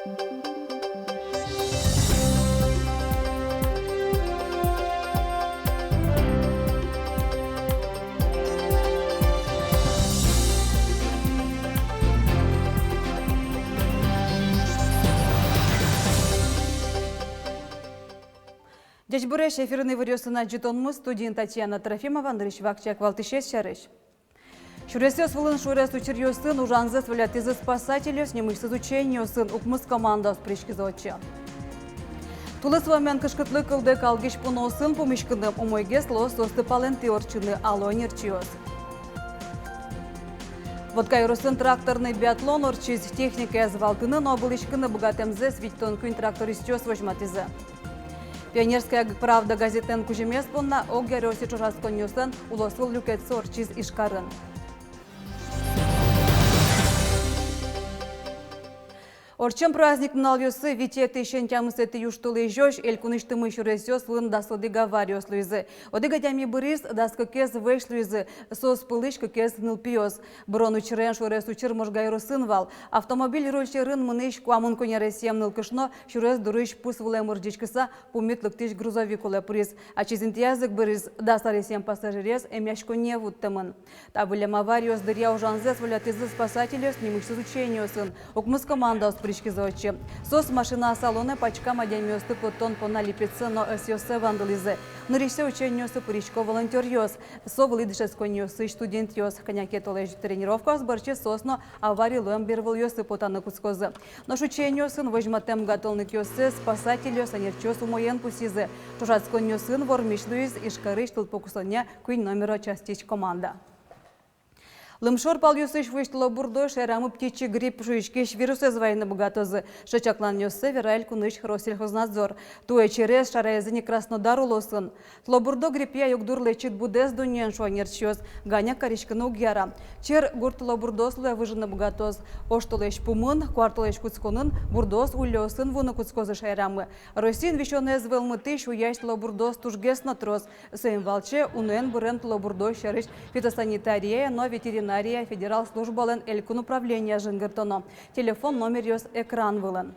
Дядь Буреш, эфирный вариосына джитонмыз, студент Татьяна Трофимова, Андрей Вакчак, Валтышес, Чарыш. Шуресес вылын шурес учерьёсын, ужанзес валят из спасателей, снимышсыз ученьёсын, укмыз команда с пришкизочи. Тулыс вамен кышкытлы кылды калгиш пуносын, помешкыным умойгес лос состы палентиорчыны алонерчиос. Вот кайросын тракторный биатлон орчиз техника звалтыны, но былышкыны богатемзес, ведь тонкую трактористёс возьматизе. Пионерская правда газетен кужемес понна огерёси чужасконёсын улосыл люкетсы орчиз ишкарын. Орчем праздник налёсы витеты шентямысеты юштулы жёш элькунышты мышуресёс вын дасоды гавариос луизы. Одыга дями бырис даска кез вэш луизы сос пылышка кез нылпиос. Брону чрен шурес учир можгайру сын вал. Автомобиль рольчерын мыныш куамын коняресем нылкышно шурес дурыш пус вылэмыр жичкыса пумитлык тиш грузовик улэ приз. А чизинтязык бырис дасаресем пассажирес эмяшко не вуттымын. Табылем авариос дырья ужанзес валятызы спасателес немышсыз учениосын. Укмыз команда пришкизочи. Сос машина салона пачка мадямёсты потон пона липицы, но эсёсы вандализы. Ныришсе ученёсы пришко волонтерёс. Со вылидышесконёсы студент ёс. Коняке толеж тренировка сборчи сосно аварий ломбервал ёсы потаны кускозы. Но шученёсын возьматем готовник ёсы спасатель ёс анерчёс умоен пусизы. Чужацконёсын вормишлуиз ишкарыш толпокусоня куин номера частич команда. Лымшор палюсыш выштыло бурдо шерамы птичий грипп жуичкеш вирусы звайны богатозы. Шачаклан ёсы вираль куныш Россельхознадзор. Туе через шараязыни Краснодар улосын. Тлобурдо гриппия югдур лечит будез дуньян шуанерчёс. Ганя каришканы угьяра. Чер гуртыло бурдос луя выжыны богатоз. Оштолеш пумын, квартолеш куцконын, бурдос улёсын вуны куцкозы шайрамы. Росин вещённое звелмыты шуяш тлобурдос тужгес натрос. Сэм валче унен бурен тлобурдо шерыш фитосанитария, но ветеринария федерал службален элькун управления жингертоно. Телефон номер ёс экран вылен.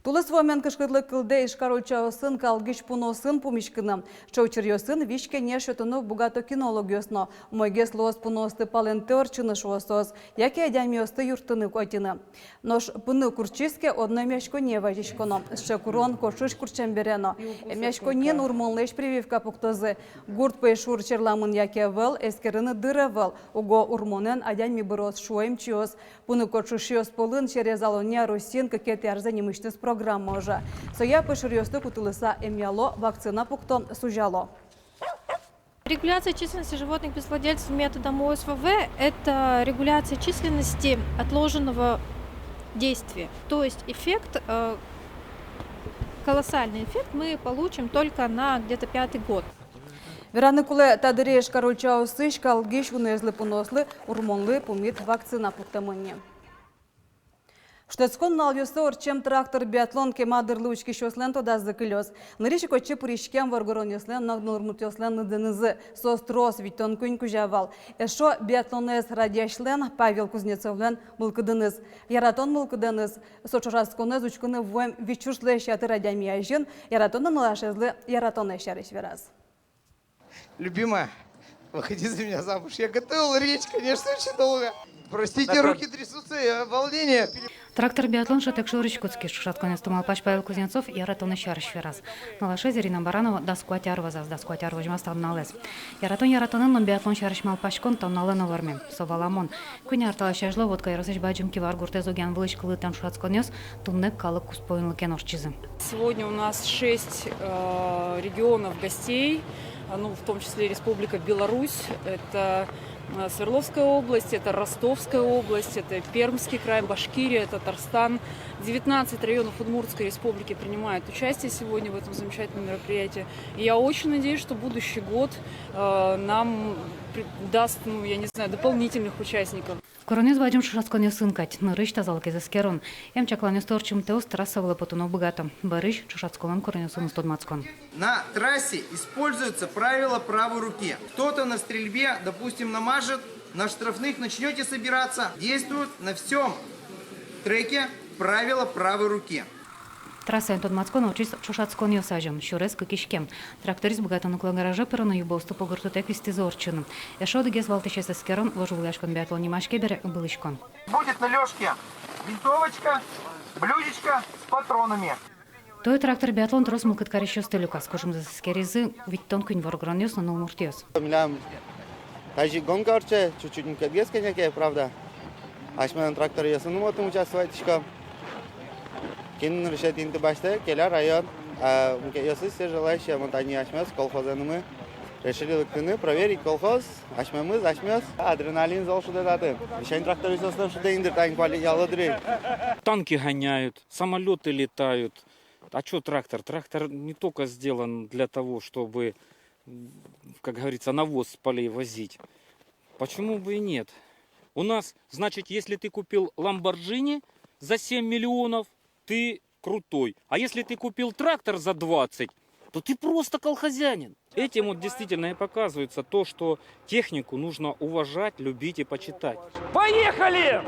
Тулыс вомен кышкытлы кылды ишкаруча сын калгиш пуносын пумишкыны. Чоучыр ёсын вишке не шөтыну бугато кинолог ёсно. Мойгес лос пуносты палентер чыны шуосос. Яки адямиосты юртыны котины. Нош пыны курчиске одно мешко не важишконо. Шекурон кошуш курчемберено. Мешко нен урмонлеш прививка пуктозы. Гурт пейшур черламын яке вел, эскерыны дыры вел. Уго урмонен адями бырос шуэм чиос. Пыны кошуш ёс полын через алония русин какеты арзани мыштыс программа уже. Соя поширёсты кутылыса эмьяло, вакцина пуктон сужало. Регуляция численности животных без владельцев методом ОСВВ – это регуляция численности отложенного действия. То есть эффект, колоссальный эффект мы получим только на где-то 5-й год. Вераны куле тадыреш корольча усыш калгиш унезлы пунослы, урмонлы пумит вакцина пуктамыне. Штецкон налюсы орчем трактор биатлон кемадырлы учки шослен тода закылёс. Ныриши коче пуришкем варгорон ёслен нагнурмут ёслен ныдынызы сострос витон кунь кужавал. Эшо биатлонез радяшлен Павел Кузнецовлен мылкыдыныз. Яратон мылкыдыныз. Сочорасконез учкыны вуэм вичушлы шаты радями ажын. Яратонны налашезлы яратон эшарыш вераз. Любимая, выходи за меня замуж. Я готовил речь, конечно, очень долго. Простите, руки трясутся, волнение. Трактор биатлон шатек шурыч куцки шатконец тумалпач Павел Кузнецов яратон шарыш вераз. Налашез Ирина Баранова даскуатяр вазаз даскуатяр вожмастан налез. Яратон биатлон шарыш малпачкон тоннален овармен. Соваламон. Куня арталашажло водка яросыч баджимки варгуртез огян вылыч кылытан шатконец туннек калык куспоинлыкен орчизы. Сегодня у нас 6 регионов гостей, в том числе Республика Беларусь. Это Свердловская область, это Ростовская область, это Пермский край, Башкирия, Татарстан. 19 районов Удмуртской республики принимают участие сегодня в этом замечательном мероприятии. И я очень надеюсь, что будущий год нам даст, дополнительных участников. Коронез баджим шашасконе сынкать, нырыш тазалки заскерон. Чакланес торчим теос трассовало потуно богато. Барыш шашасколан коронесун стодмацкон. На трассе используются правила правой руки. Кто-то на стрельбе, допустим, намажет, на штрафных начнете собираться. Действуют на всем треке правила правой руки. Трасса Антон Мацко научись Чушацкон Йосажем, Щурес Кикишкем. Тракторист богатонукло гаража перона юбосту погортутек истизорчину. Эшоды гез валтышес эскерон вожулашкон биатлон немашке бере былышкон. Будет на лёжке винтовочка, блюдечко с патронами. Той трактор биатлон трос мулкат карищёсты люкас, кожум за скеризы виттон кынь воргронёс на новмуртёс. Милям, тажи гонка орче, чуть-чуть не кадгес, конечно, правда. Ашман трактор ясыным отым участвовать еще. Кин решает инты башта, келя район. Если все желающие монтани ашмёс, колхозаны решили выктыны проверить колхоз, ашмёмыз, ашмёс. Адреналин зол шуда даты. Решение трактор ясыным шуда индер тайн квали ялыдры. Танки гоняют, самолеты летают. А что трактор? Трактор не только сделан для того, чтобы, как говорится, навоз с полей возить. Почему бы и нет? У нас, значит, если ты купил Lamborghini за 7 миллионов, ты крутой. А если ты купил трактор за 20, то ты просто колхозянин. Этим вот действительно и показывается то, что технику нужно уважать, любить и почитать. Поехали!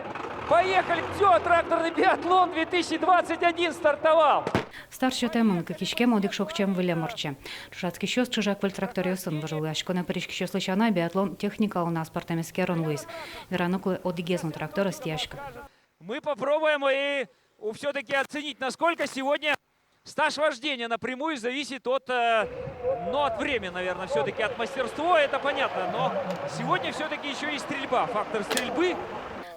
Поехали! Все, тракторный биатлон 2021 стартовал! Старший темон кикишкем одик шокчем вылеморче. Шацкий щёс чужак выль тракториосын вожулашко на парижки щёс лычана биатлон техника у нас спортамискерон Луис. Верануклы одигезун трактора стяжка. Мы попробуем и все-таки оценить, насколько сегодня стаж вождения напрямую зависит от времени, наверное, все-таки от мастерства, это понятно. Но сегодня все-таки еще и стрельба, фактор стрельбы.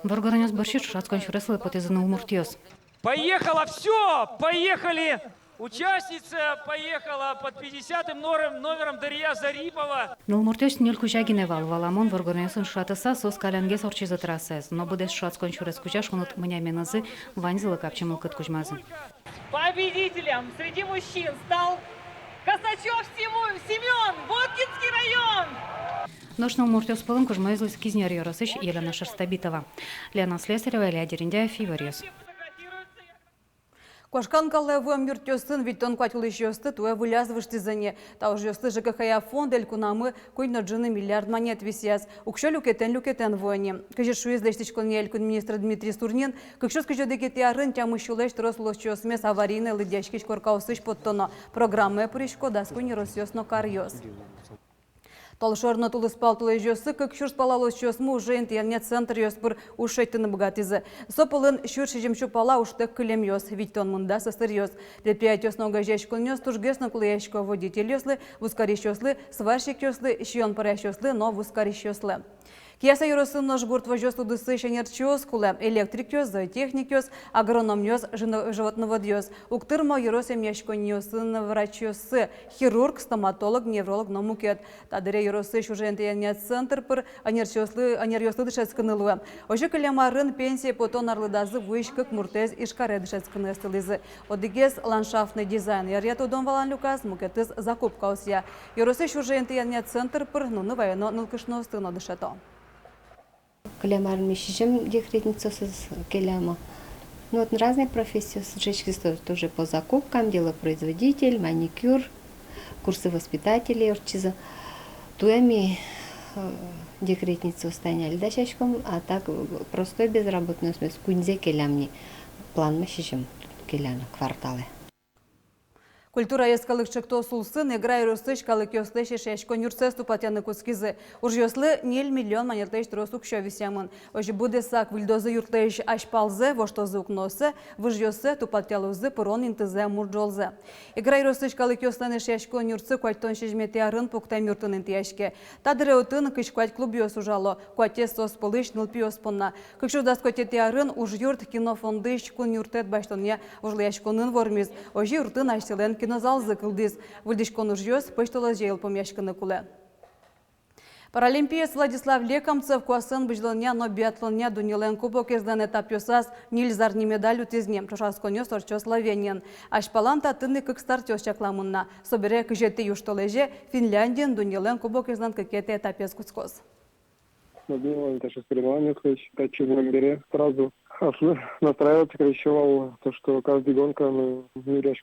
Воргоронёс борщит шацкон щуреслы потезаны умуртёс. Поехало, все, поехали! Участница поехала под 50-м номером Дарья Зарипова. Нылмуртёс нёл кужагине валамон воргоронёсын шатыса сос каленгес орчизы трассес. Но будеш шацкон щурес кучаш унут мыняменызы ванзылы капчемыл кыт кужмазы. Победителем среди мужчин стал Косачев Семен, Воткинский район. Ношнул муртёс пылын кужмайзлыс кизнер yorosыш Елена Шерстабитова. Лена Слесарева, Илья Дериндяев, Иварьёс. Кошкан каллы мюртёсын виттон кватилышёсты туэ вылязвышты зане. Таужёсты ЖКХ фонд элькунамы куйна джины миллиард монет висяз. Укшо люкетен воне. Кажешуй излештичкон элькун министр Дмитрий Сурнин, кыкшос кыжёдеки арын тямы щулэш трослосчёс мес аварийный лыдяшкич коркаусыш подтоно. Программы пырышко даскуни росёсно карьёс. Толшорно тулыспал тулыжёсы, как щурс палалос чёсму уже интернет центр ёспыр ушеттыны богатызы. Сопылын щуршижем щупала уштек кылем ёс, ведь тон мында состыр ёс. Предприятие снога жэщ кылнёс, тужгесно кулыящко водитель ёслы, вускарищ ёслы, сварщик ёслы, щион парящ ёслы, но вускарищ ёслы. Кияса юросын нож гурт вожёс удысы шенерчёс кулы, электрик ёс, зоотехник ёс, агроном ёс, животновод ёс. Уктырма юросем яшкон ёсын врач ёсы, хирург, стоматолог, невролог, номукет. Тадыре юросы шуже интернет центр пыр анер ёслы дышецкынылуы. Ожи кылямарын пенсия потон арлыдазы вышкык муртез ишкаре дышецкыны стылызы. Одигез ландшафтный дизайн. Ярьят удон валан люкас мукетыз закупка осия. Юросы шуже интернет центр пыр нуны вайно нылкышно стыно дышето. Клемар мишижем декретницосыз келяма. Ну вот разные профессии, жечки тоже по закупкам, делопроизводитель, маникюр, курсы воспитателей, орчиза. Туями декретницу станяли дачачком, а так простой безработный смес кунзе келямни. План мишижем келяна кварталы. Культура ескалык чыкто сулсын, играй ростыч калык ёслыш ешешко нюрцесту патяны кускизы. Уж ёслы нель миллион манетлыш тросук шо висямын. Ожи буде сак вильдозы юртлыш ашпалзы, воштозы укносы, выж ёсы тупаттялузы пырон интызе мурджолзы. Играй ростыч калык ёслын ешешко нюрцы куаттон шежмети арын пукта мюртын интияшке. Тадыре утын кыш куать клуб ёсу жало, куатте сос пылыш нылпи ёспонна. Кыкшу дас куатте арын уж юрт кинофондыш кун юртет баштонья ужлы яшконын вормиз. Ожи юртын аштелен кинозал зыкылдыз. Вылдышкон ужьёс пыштылы жейл помяшканы куле. Паралимпиец Владислав Лекомцев куасын быжлыня, но биатлоня дунилен кубок издан этап ёсас нильзарни медаль утизнем. Чошасконёс орчо Словениян. Ашпалан татыны кык старт ёс чакламынна. Собере кыжеты юштолеже Финляндиян дунилен кубок издан кыкете этапес куцкоз. Надеялся, что соревнования считать чемпионом бере сразу. Настраиваться крещевал то, что каждая гонка мы в мире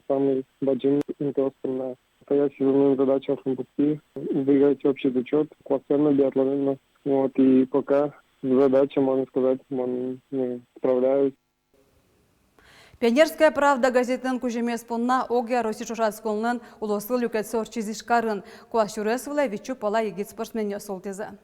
самый баджин на стоящий за задача в пути, двигать общий зачет, классенно биатлонно. Вот, и пока задача, можно сказать, справляюсь. Пионерская правда газетінің күжемес понна Огия Росичушатсколнын улосы люкетсі орчизишкарын. Куашуресвілі вичу пала егит спортсмене солтезі.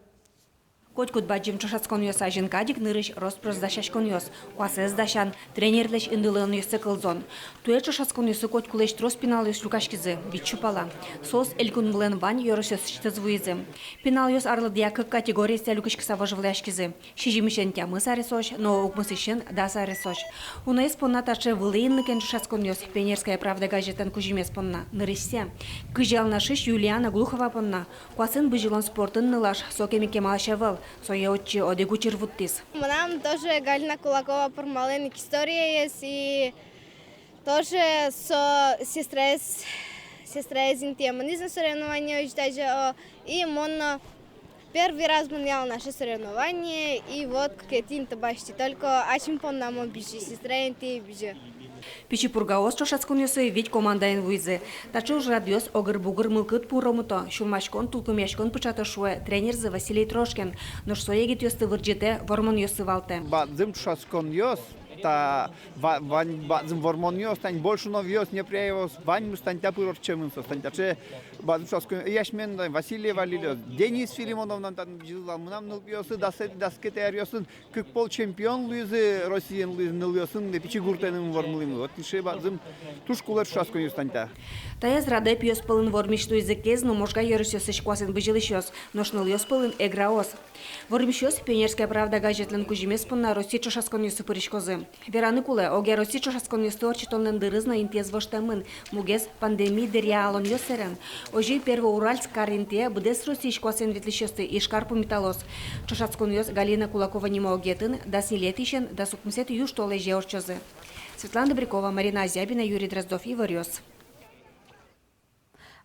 Котькут баджим чашаскон йос ажин кадик нырыш роспрос дашашкон йос. Куасез дашан тренерлеш индылын йосы кылзон. Туе чашаскон йосы коткулеш трос пинал йос люкашкизы. Вичупала. Сос элькун блен вань йоросёс штазвуизы. Пинал йос арлы диакы категориясы люкашкиса вожевляшкизы. Шижимишен тямы сарисош, но укмысышен да сарисош. Уна испонна таше вылыйнныкен чашаскон йос. Пионерская правда газетен кужимес понна. Нырышсе. Кыжал нашиш Юлиана Глухова понна. Куасын быжилон спортын нылаш. Сокемике малашевал. Своя отчи одегу червуттис. Нам тоже Галина Кулакова Пармаленик история есть, и тоже сестра из интиманизма соревнования, и он первый раз менял наши соревнования, и вот какие-то башти, только очень понамо бежи, сестра инти бежи. Пичипургаос чошаскун йосы ведь командайн вуйзы. Тачу уж радиос огыр-бугыр мылкыт пуромуто. Шумашкон тулкумяшкон пычата шуэ. Тренерзы Василий Трошкин. Но что егит йосты вырджете, вормон йосы валте. Бадзым чошаскун йос. Та бадзым вормон йос. Тань больше нов йос не приявос. Вань мустань тапырор чемынсо. Тань таче бадзым чошаскун яшмен Василий Валилиос. Денис Филимоновнан тан жила мынам ныл йосы. Даскете арьосын. Кык пол чемпион луизы. Россиян луизы ныл йосын. Пичигуртенын вормылым. Вот ниши бадзым тушкулар чошаскун йос таньта. Таяз раде пьёс пылын вормишту языкез, но можга йорысёс ишкуасын быжилышёс. Ношныл йос пылын эграос. Вормишёс пионерская правда газетлен кужимес пынна Россия чошаскун йосы пырышкозы. Вераны куле, оге Россия чошаскун йосы орчитоннен дырызна интез воштамын. Мугез пандемии дыряалон йосерен. Ожи Первоуральск каринте бдес Россия ишкуасын ветлишёсты ишкарпу металлос. Чошаскун йос Галина Кулакова нема огетін, да снилетишен, да сукмсет юж толе жеорчозы. Светлана Добрякова, Марина Азябина, Юрий Дроздов и Варёс.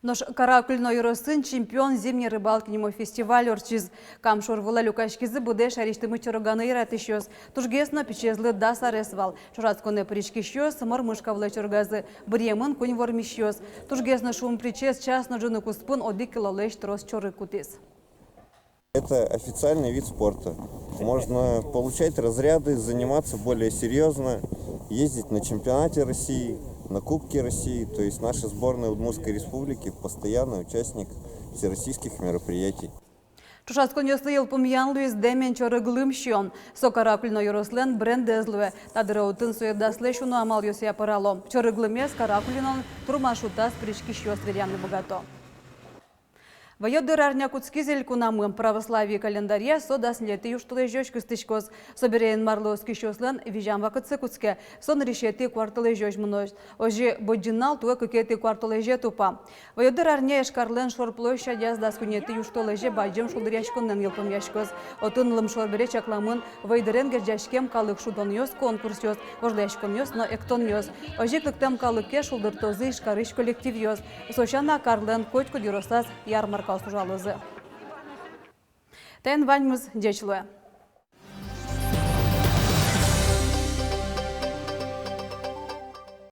Наш каракульной росын чемпион зимней рыбалки немо фестиваль орчиз. Камшор вула люкашкизы буде шариштымы чороганы иратышёс. Тужгесно печезлы да саресвал. Чуратсконе причкищёс, мормышка вла чоргазы. Бремын кунь вормищёс. Тужгесно шум причез частно жуны куспын оди килолеш трос чоры кутис. Это официальный вид спорта. Можно получать разряды, заниматься более серьезно, ездить на чемпионате России, на Кубке России. То есть наша сборная Удмуртской республики постоянный участник всероссийских мероприятий. Чушаскон йослыйыл пумьян Луис Демен чоры глымщон. Сокаракульно йорослен брендезлыве. Тадыраутын суедасле шуну амал йосе апарало. Чоры глымес каракулинон турмашутас причкищёс веряны богато. Воёдыр арня куцкизель кунамым православие календарье содас леты юштылы жёж кыстычкоз. Соберейн марлоски шослен вижам вакытсы куцке. Сон решеты кварталы жёж мной. Ожи боджинал туэ кукеты кварталы же тупа. Воёдыр арня эшкарлен шорплоща дяз даскунеты юштылы же баджим шулдыряшконнен елпым яшкоз. Отын лым шорбере чакламын вайдырен гержашкем калык шудон ёс конкурс ёс. Вожляшкон ёс, но эктон ёс. Ожи клыктем калыке шулдыртозы ишкарыш коллектив ёс. Сочана карлен котьку дюросас ярмарка. Тен ваньмыз дечлуе.